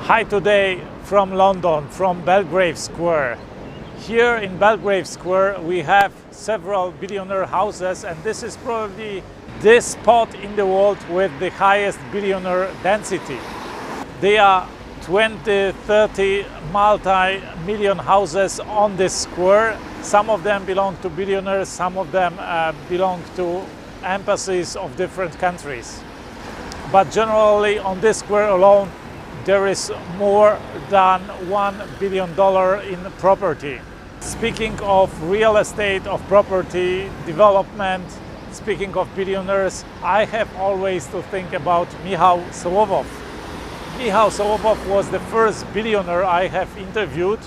Hi, today from London, from Belgrave Square. Here in Belgrave Square we have several billionaire houses, and this is probably the spot in the world with the highest billionaire density. There are 20, 30 multi-million houses on this square. Some of them belong to billionaires, some of them belong to embassies of different countries. But generally on this square alone there is more than $1 billion in property. Speaking of real estate, of property development, speaking of billionaires, I have always to think about Michał Sołowow. Michał Sołowow was the first billionaire I have interviewed.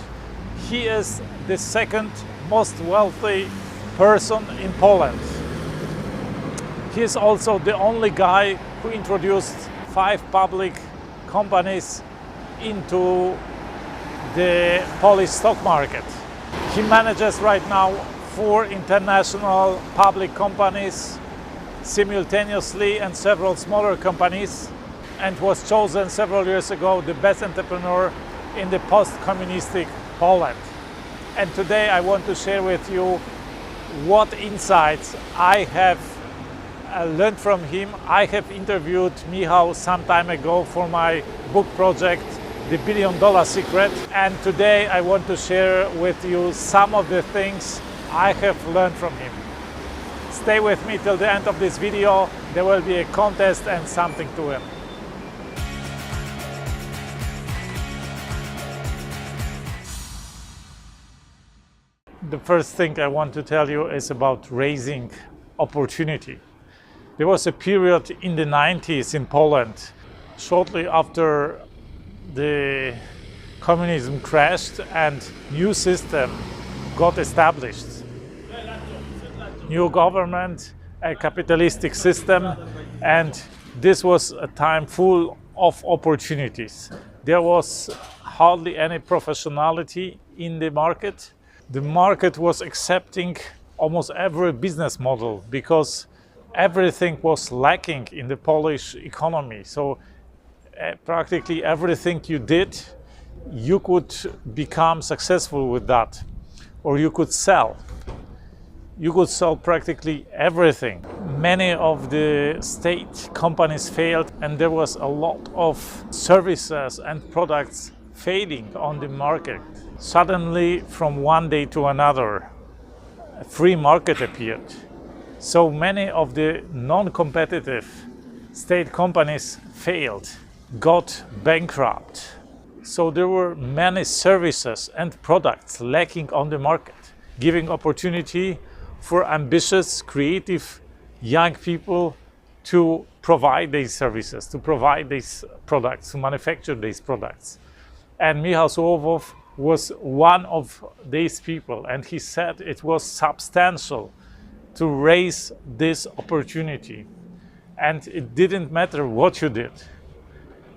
He is the second most wealthy person in Poland. He is also the only guy who introduced 5 public companies into the Polish stock market. He manages right now 4 international public companies simultaneously and several smaller companies, and was chosen several years ago the best entrepreneur in the post-communistic Poland. And today I want to share with you what insights I have learned from him. I have interviewed Michał some time ago for my book project, The $1 Billion Secret, and today I want to share with you some of the things I have learned from him. Stay with me till the end of this video. There will be a contest and something to win. The first thing I want to tell you is about raising opportunity. There was a period in the 90s in Poland, shortly after the communism crashed and new system got established. New government, a capitalistic system, and this was a time full of opportunities. There was hardly any professionality in the market. The market was accepting almost every business model because everything was lacking in the Polish economy. So practically everything you did, you could become successful with that, or you could sell. You could sell practically everything. Many of the state companies failed, and there was a lot of services and products failing on the market. Suddenly, from one day to another, a free market appeared. So many of the non-competitive state companies failed, got bankrupt. So there were many services and products lacking on the market, giving opportunity for ambitious, creative young people to provide these services, to provide these products, to manufacture these products. And Michał Sołowow was one of these people, and he said it was substantial to raise this opportunity. And it didn't matter what you did.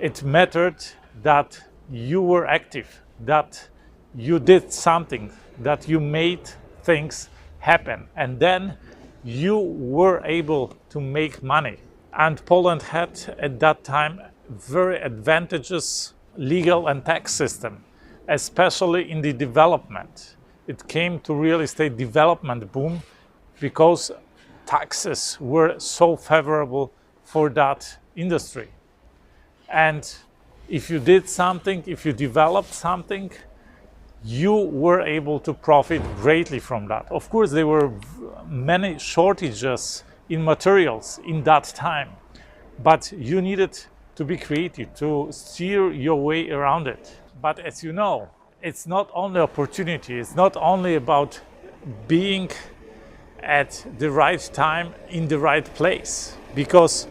It mattered that you were active, that you did something, that you made things happen, and then you were able to make money. And Poland had at that time very advantageous legal and tax system, especially in the development. It came to real estate development boom because taxes were so favorable for that industry. And if you did something, if you developed something, you were able to profit greatly from that. Of course, there were many shortages in materials in that time, but you needed to be creative, to steer your way around it. But as you know, it's not only opportunity, it's not only about being at the right time in the right place, because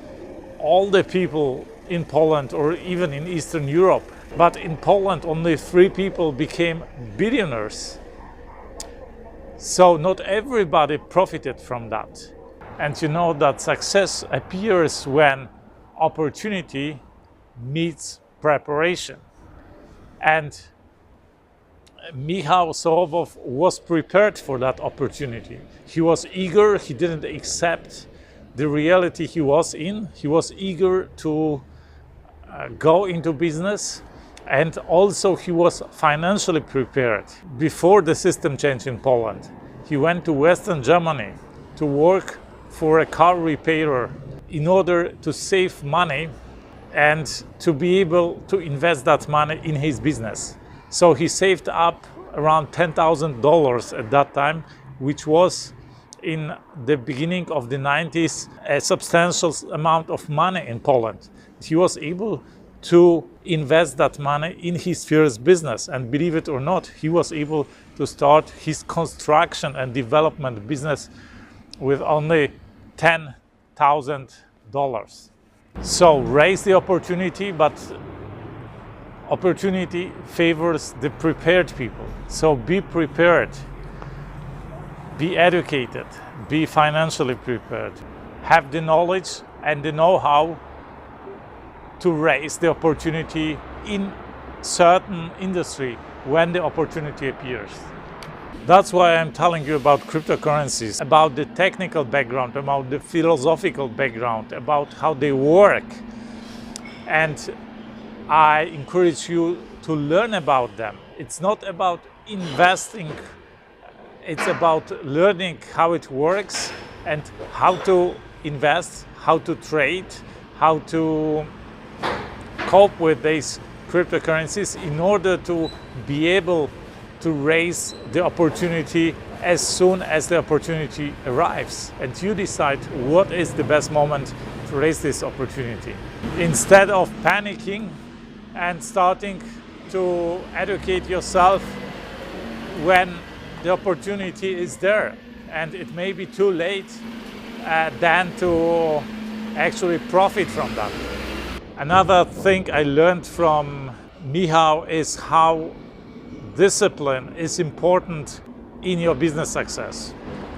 all the people in Poland, or even in Eastern Europe, but in Poland only 3 people became billionaires. So not everybody profited from that. And you know that success appears when opportunity meets preparation. And Michał Sołowow was prepared for that opportunity. He was eager, he didn't accept the reality he was in. He was eager to go into business, And also he was financially prepared. Before the system change in Poland, he went to Western Germany to work for a car repairer in order to save money and to be able to invest that money in his business. So he saved up around $10,000 at that time, which was in the beginning of the 90s a substantial amount of money in Poland. He was able to invest that money in his first business, and believe it or not, he was able to start his construction and development business with only $10,000. So raise the opportunity, but opportunity favors the prepared people. So be prepared, be educated, be financially prepared, have the knowledge and the know-how to raise the opportunity in certain industry when the opportunity appears. That's why I'm telling you about cryptocurrencies, about the technical background, about the philosophical background, about how they work. And I encourage you to learn about them. It's not about investing, it's about learning how it works and how to invest, how to trade, how to cope with these cryptocurrencies in order to be able to raise the opportunity as soon as the opportunity arrives. And you decide what is the best moment to raise this opportunity. Instead of panicking and starting to educate yourself when the opportunity is there, and it may be too late then to actually profit from that. Another thing I learned from Michał is how discipline is important in your business success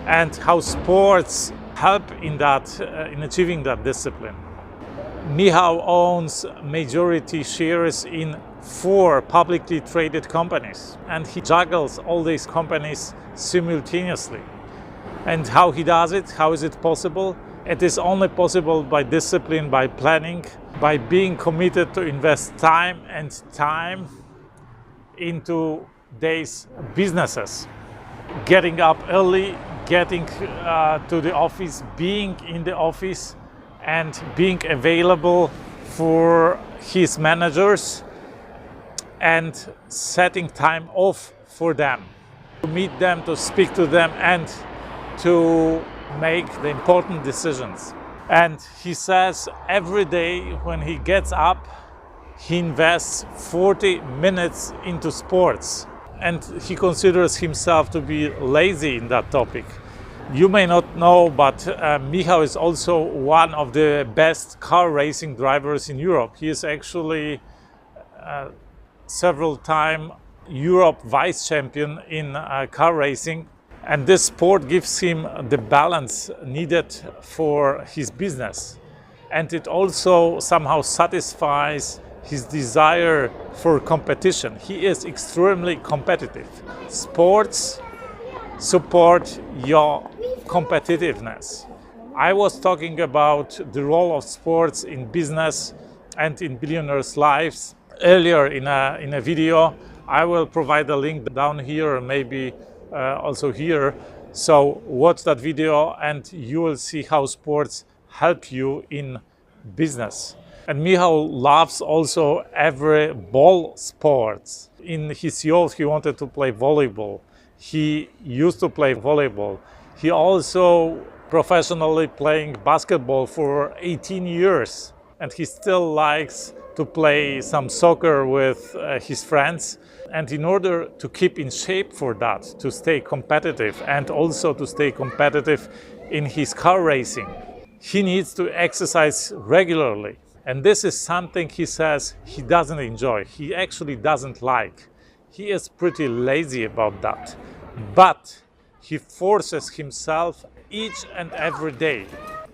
and how sports help in that, in achieving that discipline. Michał owns majority shares in 4 publicly traded companies, and he juggles all these companies simultaneously. And how he does it, how is it possible? It is only possible by discipline, by planning, by being committed to invest time into these businesses. Getting up early, getting to the office, being in the office, and being available for his managers and setting time off for them, to meet them, to speak to them, and to make the important decisions. And he says every day when he gets up, he invests 40 minutes into sports. And he considers himself to be lazy in that topic. You may not know, but Michał is also one of the best car racing drivers in Europe. He is actually several-time Europe vice champion in car racing. And this sport gives him the balance needed for his business. And it also somehow satisfies his desire for competition. He is extremely competitive. Sports support your competitiveness. I was talking about the role of sports in business and in billionaires' lives earlier in a video. I will provide a link down here, maybe also here. So watch that video and you will see how sports help you in business. And Michał loves also every ball sports. In his youth, he wanted to play volleyball. He used to play volleyball. He also professionally playing basketball for 18 years. And he still likes to play some soccer with his friends. And in order to keep in shape for that, to stay competitive and also to stay competitive in his car racing, he needs to exercise regularly. And this is something he says he doesn't enjoy. He actually doesn't like. He is pretty lazy about that. But he forces himself each and every day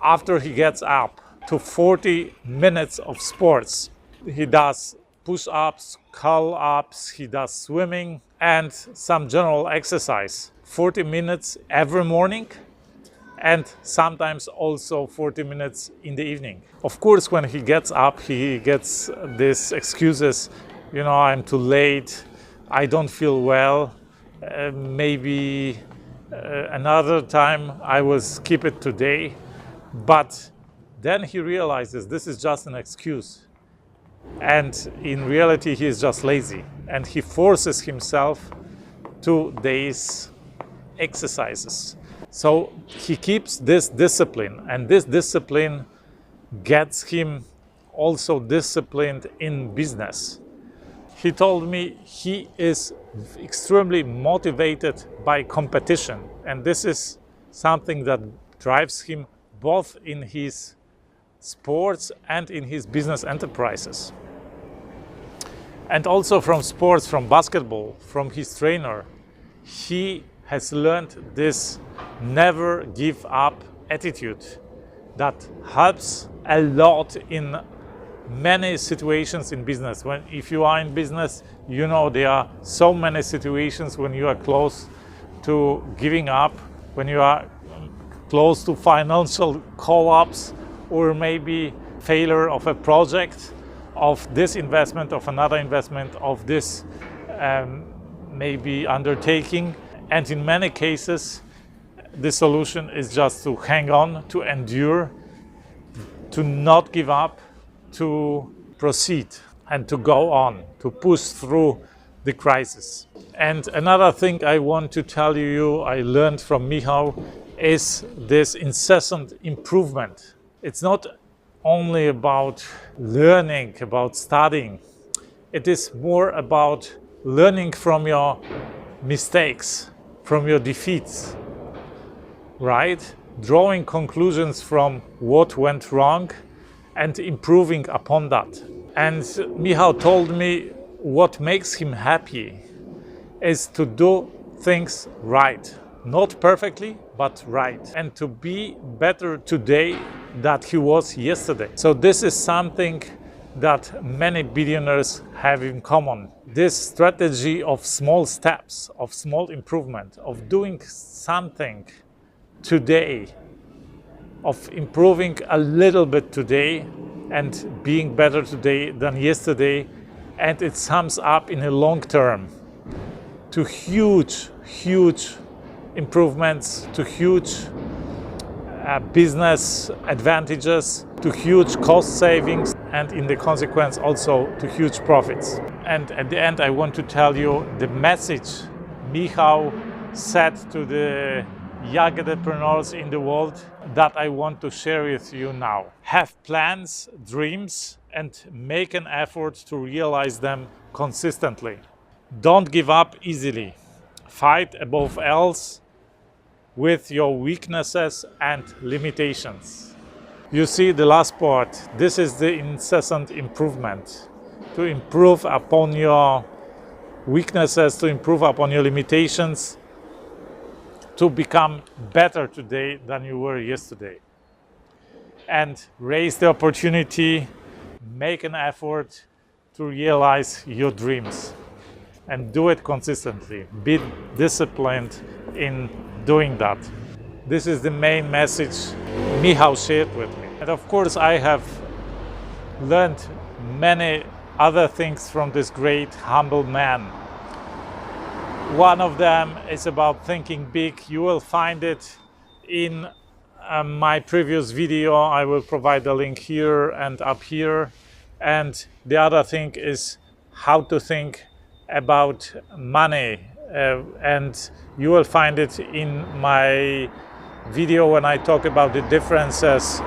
after he gets up to 40 minutes of sports. He does push-ups, curl-ups, he does swimming and some general exercise. 40 minutes every morning, and sometimes also 40 minutes in the evening. Of course, when he gets up, he gets these excuses you know, I'm too late, I don't feel well, maybe another time I will skip it today. But then he realizes this is just an excuse. And in reality, he is just lazy. And he forces himself to these exercises. So he keeps this discipline, and this discipline gets him also disciplined in business. He told me he is extremely motivated by competition, and this is something that drives him both in his sports and in his business enterprises. And also from sports, from basketball, from his trainer, he has learned this never give up attitude that helps a lot in many situations in business. If you are in business, you know there are so many situations when you are close to giving up, when you are close to financial collapse, or maybe failure of a project, of this investment, of another investment, of this maybe undertaking. And in many cases, the solution is just to hang on, to endure, to not give up, to proceed and to go on, to push through the crisis. And another thing I want to tell you, I learned from Michał, is this incessant improvement. It's not only about learning, about studying. It is more about learning from your mistakes, from your defeats, right? Drawing conclusions from what went wrong and improving upon that. And Michał told me what makes him happy is to do things right. Not perfectly, but right. And to be better today than he was yesterday. So this is something that many billionaires have in common. This strategy of small steps, of small improvement, of doing something today, of improving a little bit today and being better today than yesterday, and it sums up in a long term to huge improvements, to huge business advantages, to huge cost savings, and in the consequence also to huge profits. And at the end, I want to tell you the message Michał said to the young entrepreneurs in the world that I want to share with you now. Have plans, dreams, and make an effort to realize them consistently. Don't give up easily. Fight above else with your weaknesses and limitations. You see the last part, this is the incessant improvement. To improve upon your weaknesses, to improve upon your limitations, to become better today than you were yesterday. And raise the opportunity, make an effort to realize your dreams. And do it consistently. Be disciplined in doing that. This is the main message Michał shared with me. And of course, I have learned many other things from this great, humble man. One of them is about thinking big. You will find it in my previous video. I will provide a link here and up here. And the other thing is how to think about money. And you will find it in my video when I talk about the differences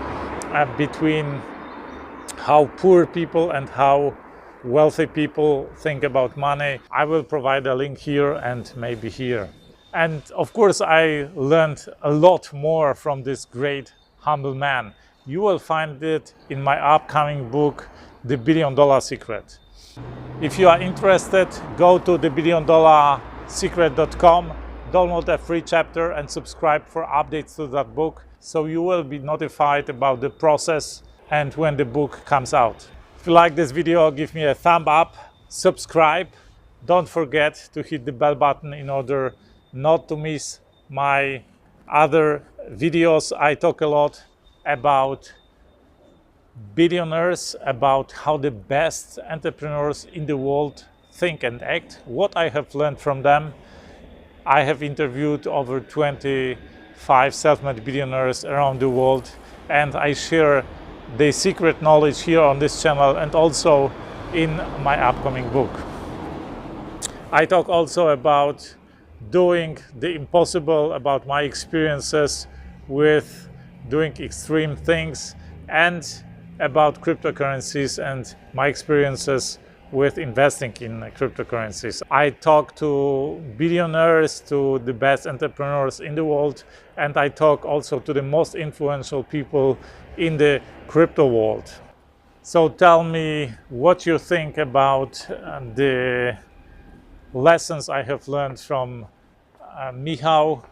between how poor people and how wealthy people think about money. I will provide a link here and maybe here. And of course, I learned a lot more from this great, humble man. You will find it in my upcoming book, The $1 Billion Secret. If you are interested, go to thebilliondollarsecret.com, download a free chapter and subscribe for updates to that book, so you will be notified about the process and when the book comes out. If you like this video, give me a thumb up, subscribe. Don't forget to hit the bell button in order not to miss my other videos. I talk a lot about billionaires about how the best entrepreneurs in the world think and act, what I have learned from them. I have interviewed over 25 self-made billionaires around the world, and I share the secret knowledge here on this channel and also in my upcoming book. I talk also about doing the impossible, about my experiences with doing extreme things, and about cryptocurrencies and my experiences with investing in cryptocurrencies. I talk to billionaires, to the best entrepreneurs in the world, and I talk also to the most influential people in the crypto world. So tell me what you think about the lessons I have learned from Michał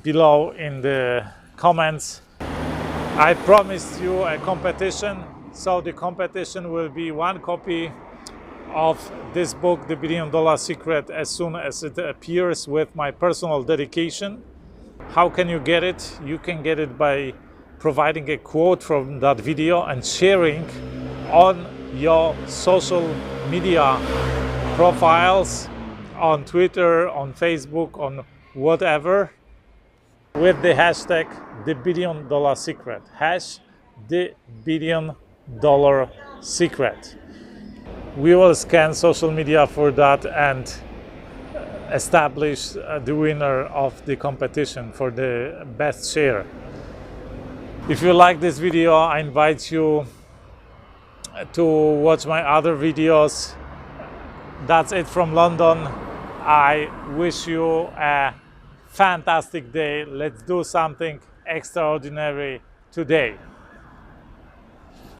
below in the comments. I promised you a competition, so the competition will be one copy of this book, The $1 Billion Secret, as soon as it appears with my personal dedication. How can you get it? You can get it by providing a quote from that video and sharing on your social media profiles, on Twitter, on Facebook, on whatever, with the hashtag The $1 Billion Secret. The $1 Billion Secret. We will scan social media for that and establish the winner of the competition for the best share. If you like this video, I invite you to watch my other videos. That's it from London. I wish you a fantastic day. Let's do something extraordinary today.